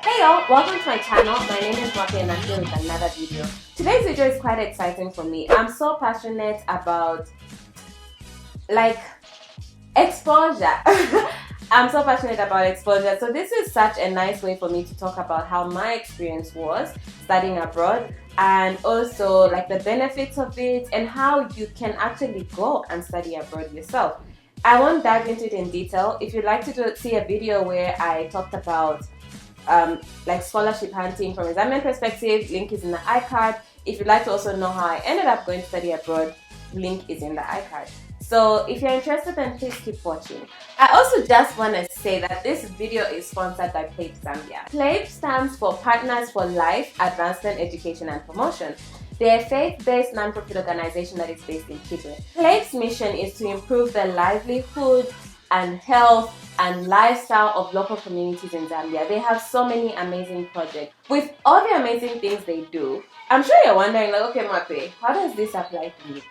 Hey y'all, welcome to my channel. My name is Mwape and I'm here with another video. Today's video is quite exciting for me. I'm so passionate about exposure. I'm so passionate about exposure. So this is such a nice way for me to talk about how my experience was studying abroad and also like the benefits of it and how you can actually go and study abroad yourself. I won't dive into it in detail. If you'd like to see a video where I talked about like scholarship hunting from a Zambian perspective, link is in the iCard. If you'd like to also know how I ended up going to study abroad, link is in the iCard. So if you're interested, then please keep watching. I also just want to say that this video is sponsored by PLAEP Zambia. PLAEP stands for Partners for Life, Advancement, Education and Promotion. They're a faith-based non-profit organization that is based in Kitwe. PLAEP's mission is to improve the livelihood and health and lifestyle of local communities in Zambia. They have so many amazing projects. With all the amazing things they do, I'm sure you're wondering like, okay Mwape, how does this apply to me?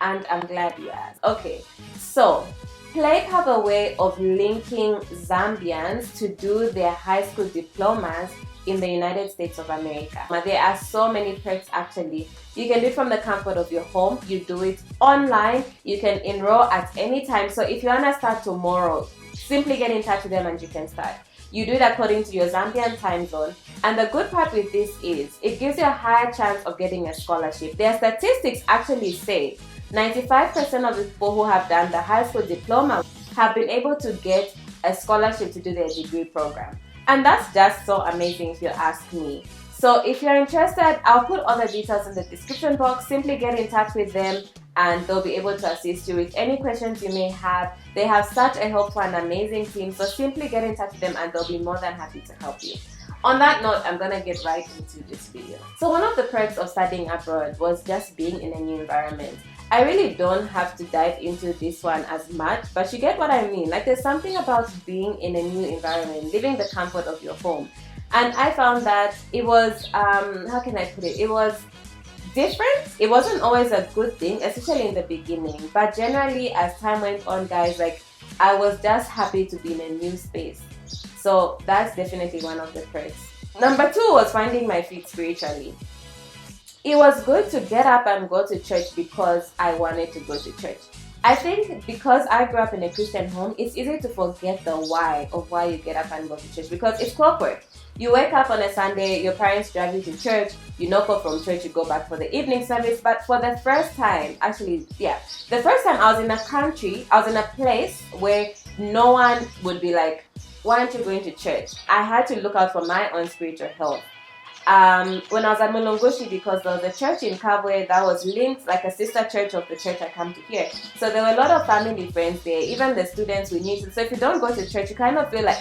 And I'm glad you asked. Okay, so PLAEP have a way of linking Zambians to do their high school diplomas in the United States of America. There are so many perks actually. You can do it from the comfort of your home. You do it online. You can enroll at any time. So if you want to start tomorrow, simply get in touch with them and you can start. You do it according to your Zambian time zone. And the good part with this is it gives you a higher chance of getting a scholarship. Their statistics actually say 95% of the people who have done the high school diploma have been able to get a scholarship to do their degree program. And that's just so amazing if you ask me. So if you're interested, I'll put all the details in the description box. Simply get in touch with them and they'll be able to assist you with any questions you may have. They have such a helpful and amazing team, so simply get in touch with them and they'll be more than happy to help you. On that note, I'm gonna get right into this video. So one of the perks of studying abroad was just being in a new environment. I really don't have to dive into this one as much, but you get what I mean. Like there's something about being in a new environment, living the comfort of your home. And I found that it was, how can I put it? It was different. It wasn't always a good thing, especially in the beginning. But generally, as time went on, guys, like I was just happy to be in a new space. So that's definitely one of the perks. Number two was finding my feet spiritually. It was good to get up and go to church because I wanted to go to church. I think because I grew up in a Christian home, it's easy to forget the why of why you get up and go to church because it's clockwork. You wake up on a Sunday, your parents drive you to church, you knock off from church, you go back for the evening service. But for the first time, the first time I was in a country, I was in a place where no one would be like, why aren't you going to church? I had to look out for my own spiritual health. When I was at Mulungushi, because there was a church in Kabwe that was linked, like a sister church of the church I come to here. So there were a lot of family friends there, even the students we knew. So if you don't go to church, you kind of feel like,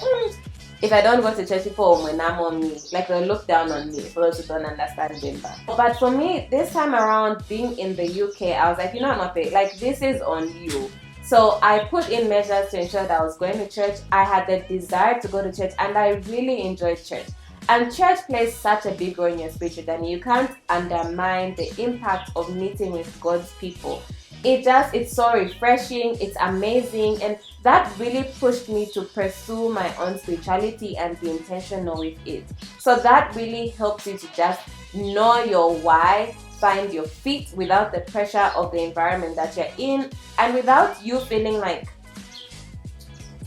if I don't go to church, people will on me. Like they'll look down on me for those who don't understand Zimba. But for me, this time around, being in the UK, I was like, you know what, Mwape, like this is on you. So I put in measures to ensure that I was going to church. I had the desire to go to church and I really enjoyed church. And church plays such a big role in your spiritual journey. You can't undermine the impact of meeting with God's people. It's so refreshing, it's amazing, and that really pushed me to pursue my own spirituality and be intentional with it. So that really helps you to just know your why, find your feet without the pressure of the environment that you're in, and without you feeling like,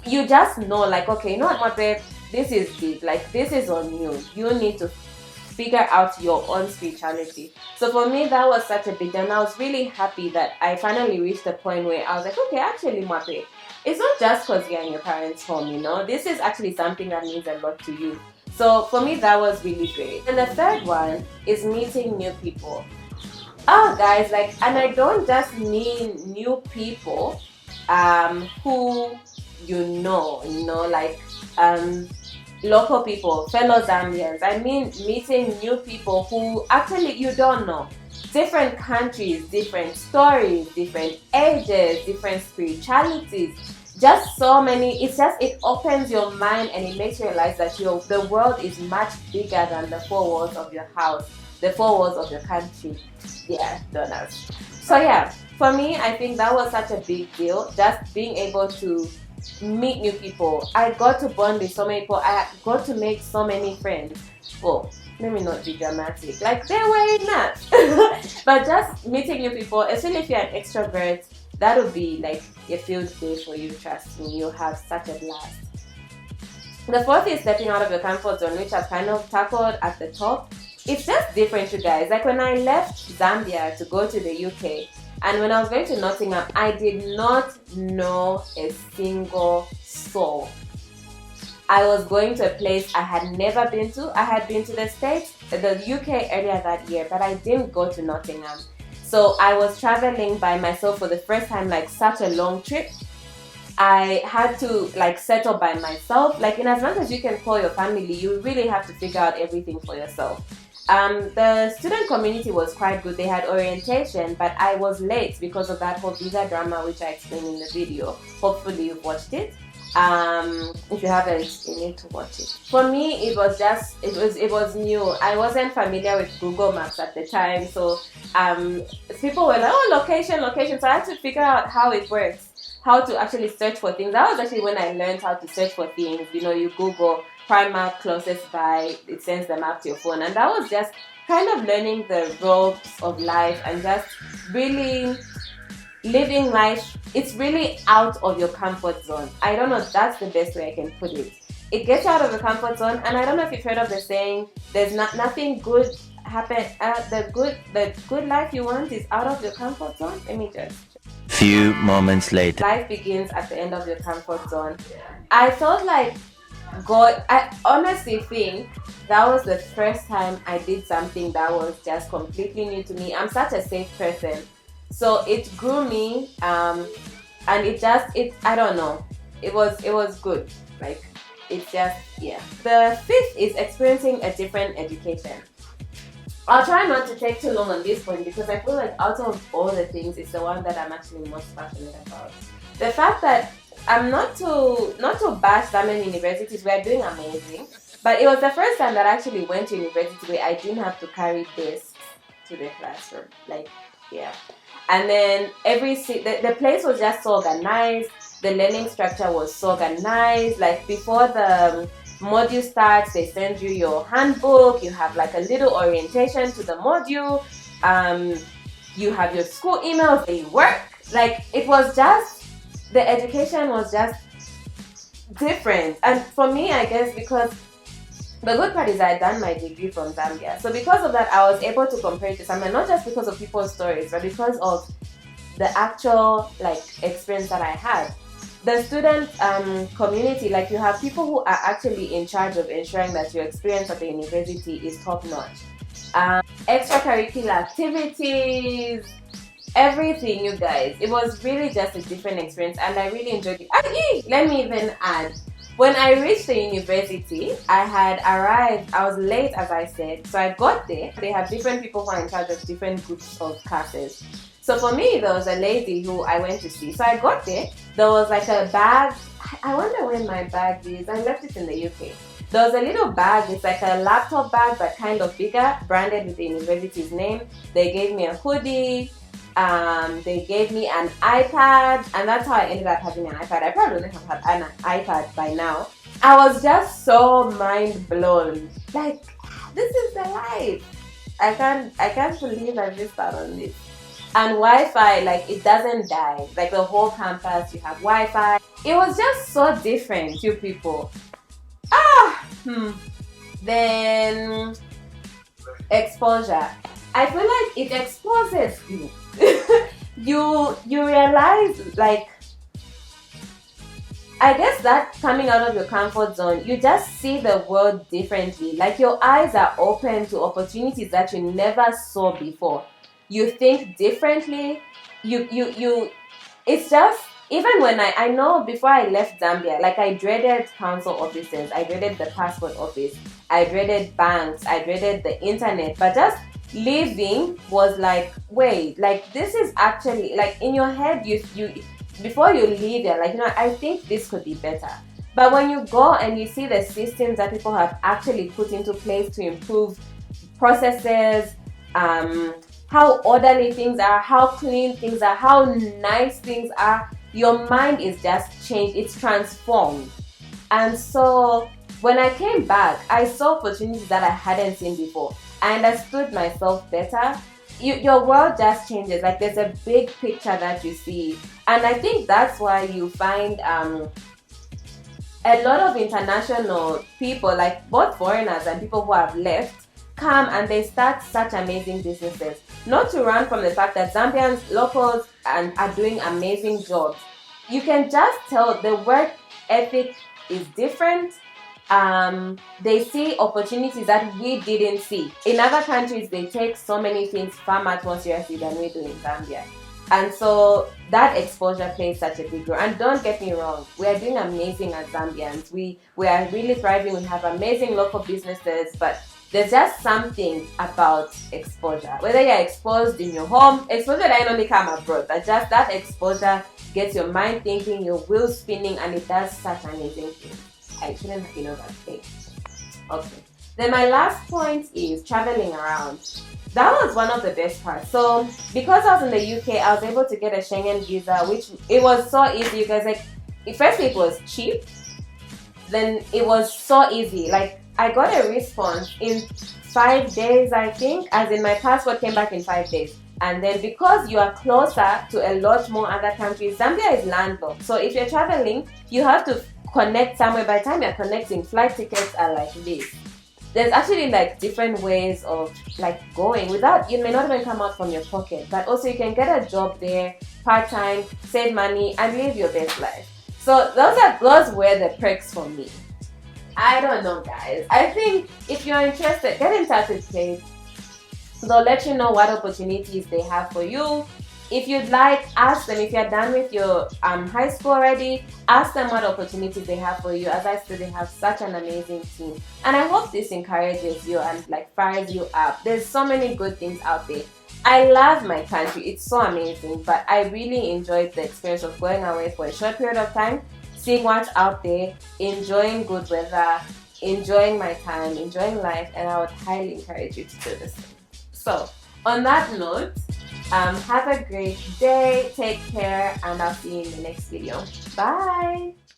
you just know like, okay, you know what, Mwape, this is deep, like this is on you. You need to figure out your own spirituality. So for me, that was such a big deal. And I was really happy that I finally reached the point where I was like, okay, actually, Mwape, it's not just because you're in your parents' home, you know. This is actually something that means a lot to you. So for me, that was really great. And the third one is meeting new people. Oh, guys, like, and I don't just mean new people who you know, like local people, fellow Zambians. I mean meeting new people who actually you don't know. Different countries, different stories, different ages, different spiritualities. Just so many. It opens your mind and it makes you realize that the world is much bigger than the four walls of your house, the four walls of your country. Yeah, donors. So yeah, for me, I think that was such a big deal. Just being able to meet new people. I got to bond with so many people. I got to make so many friends. Well, let me not be dramatic. Like, they were not. But just meeting new people, especially if you're an extrovert, that would be like a field day for you, trust me. You'll have such a blast. The fourth is stepping out of your comfort zone, which I've kind of tackled at the top. It's just different, you guys. Like when I left Zambia to go to the UK, and when I was going to Nottingham, I did not know a single soul. I was going to a place I had never been to. I had been to the States, the UK earlier that year, but I didn't go to Nottingham. So I was traveling by myself for the first time, like such a long trip. I had to like settle by myself. Like in as much as you can call your family, you really have to figure out everything for yourself. The student community was quite good. They had orientation, but I was late because of that whole visa drama, which I explained in the video. Hopefully you've watched it. If you haven't, you need to watch it. For me, it was new. I wasn't familiar with Google Maps at the time, so people were like, oh, location. So I had to figure out how it works, how to actually search for things. That was actually when I learned how to search for things. You know, you Google Primark closest by, it sends the map to your phone, and that was just kind of learning the ropes of life and just really living life. It's really out of your comfort zone. I don't know, that's the best way I can put it. It gets out of your comfort zone, and I don't know if you've heard of the saying, there's nothing good happen, the good life you want is out of your comfort zone. Let me just. Few moments later. Life begins at the end of your comfort zone. I felt like God, I honestly think that was the first time I did something that was just completely new to me. I'm such a safe person. So it grew me, and I don't know, it was good. Like, it's just, yeah. The fifth is experiencing a different education. I'll try not to take too long on this point because I feel like out of all the things, it's the one that I'm actually most passionate about. The fact that I'm not to bash Zambian universities, we're doing amazing, but it was the first time that I actually went to university where I didn't have to carry desks to the classroom. Like, yeah. And then the place was just so organized. The learning structure was so organized. Like before the module starts, they send you your handbook. You have like a little orientation to the module. You have your school emails. They work. Like it was just, the education was just different. And for me, I guess because the good part is I had done my degree from Zambia. So because of that, I was able to compare it to Zambia, not just because of people's stories, but because of the actual like experience that I had. The student community, like you have people who are actually in charge of ensuring that your experience at the university is top notch. Extracurricular activities, everything, you guys. It was really just a different experience and I really enjoyed it. Let me even add, when I reached the university, I had arrived, I was late as I said, so I got there. They have different people who are in charge of different groups of classes. So for me, there was a lady who I went to see. So I got there, there was like a bag, I wonder where my bag is, I left it in the UK. There was a little bag, it's like a laptop bag but kind of bigger, branded with the university's name. They gave me a hoodie, they gave me an iPad, and that's how I ended up having an iPad. I probably wouldn't have had an iPad by now. I was just so mind blown. Like, this is the life. I can't believe I missed out on this. And Wi-Fi, like it doesn't die. Like the whole campus, you have Wi-Fi. It was just so different, you people. Then exposure. I feel like it exposes you. you realize, like, I guess that coming out of your comfort zone, you just see the world differently. Like your eyes are open to opportunities that you never saw before. You think differently. It's just, even when I know before I left Zambia, like I dreaded council offices, I dreaded the passport office, I dreaded banks, I dreaded the internet, but just leaving was like, wait, like this is actually, like in your head, you before you leave, you're like, you know, I think this could be better. But when you go and you see the systems that people have actually put into place to improve processes, how orderly things are, how clean things are, how nice things are, your mind is just changed, it's transformed. And so when I came back, I saw opportunities that I hadn't seen before. I understood myself better. Your world just changes. Like there's a big picture that you see. And I think that's why you find a lot of international people, like both foreigners and people who have left, come and they start such amazing businesses. Not to run from the fact that Zambians, locals, are doing amazing jobs. You can just tell the work ethic is different. They see opportunities that we didn't see. In other countries, they take so many things far much more seriously than we do in Zambia. And so that exposure plays such a big role. And don't get me wrong, we are doing amazing as Zambians. We are really thriving. We have amazing local businesses, but there's just something about exposure. Whether you're exposed in your home, exposure doesn't only come abroad, but just that exposure gets your mind thinking, your wheels spinning, and it does such amazing things. I shouldn't have been over that thing. Okay. Then my last point is traveling around. That was one of the best parts. So because I was in the UK, I was able to get a Schengen visa, which it was so easy because like firstly it was cheap. Then it was so easy. Like I got a response in 5 days, I think, as in my passport came back in 5 days. And then because you are closer to a lot more other countries, Zambia is landlocked. So if you're traveling, you have to connect somewhere. By the time you're connecting, flight tickets are like this. There's actually like different ways of like going without, you may not even come out from your pocket, but also you can get a job there, part-time, save money, and live your best life. So those were the perks for me. I don't know, guys. I think if you're interested, get in touch with PLAEP. They'll let you know what opportunities they have for you. If you'd like, ask them. If you're done with your high school already, ask them what opportunities they have for you. As I said, they have such an amazing team. And I hope this encourages you and like fires you up. There's so many good things out there. I love my country. It's so amazing. But I really enjoyed the experience of going away for a short period of time, seeing what's out there, enjoying good weather, enjoying my time, enjoying life. And I would highly encourage you to do the same. So, on that note, have a great day, take care, and I'll see you in the next video. Bye!